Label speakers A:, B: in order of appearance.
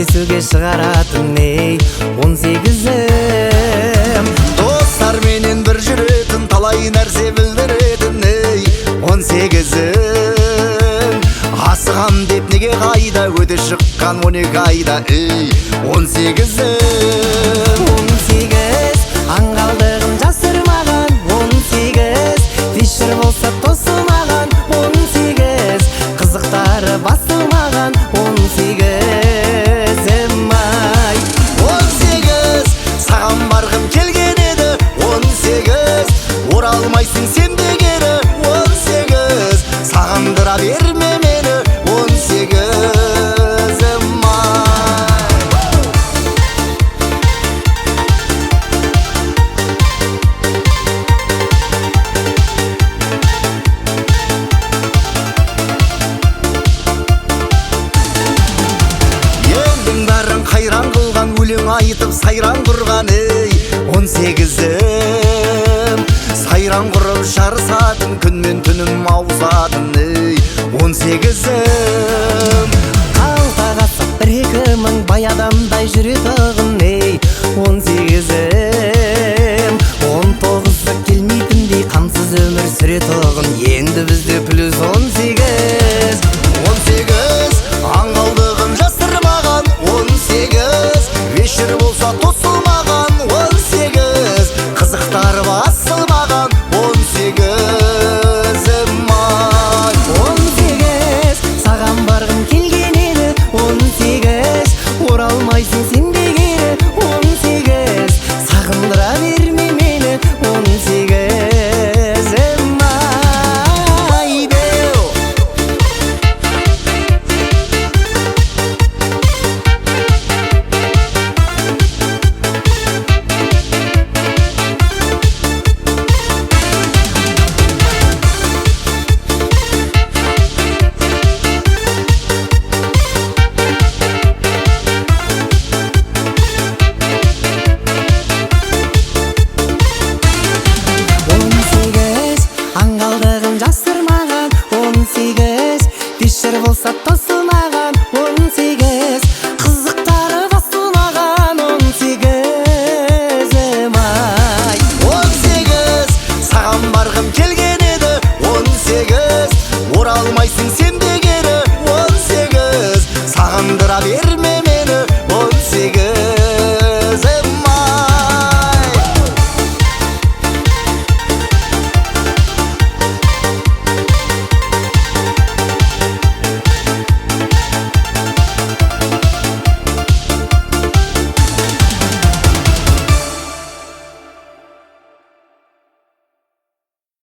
A: кездесуге шығаратын ей 18-ім.
B: Достар менен бір жүретін, талай нәрсе білдіретін ей 18-ім. Асығам деп неге қайда, өте шыққан 12 айда ей 18-ім.
A: 18 аңғалдығын жасырмаған, 18 фишер болса тосылмаған, 18 қызықтары басылмаған, 18-ім ай.
B: 18 саған барғым келген еді, 18 оралмайсың сен де кері, 18 сағындыра берме мені, 18-ім ай. Елдің бәрін қайран қылған, өлең айтып сайран құрған ей 18-ім. Сайран құрып жарысатын, күн мен түнім ауысатын ей 18-ім.
A: Қалтаға сап 1-2 мың бай адамдай жүретұғын ей 18-ім. 19-ы келмейтіндей қамсыз өмір сүретұғын, енді бізде плюс 18.
B: 18 аңғалдығын жасырмаған, 18 вечер болса тосылмаған, 18 қызықтары басылмаған, 18-ім ай.
A: 18 саған барғым келген еді, 18 оралмайсың сен де кері, 18 сағындыра берме мені, 18-ім ай деу. Аңғалдығын жасырмаған, 18 фишер болса тосылмаған.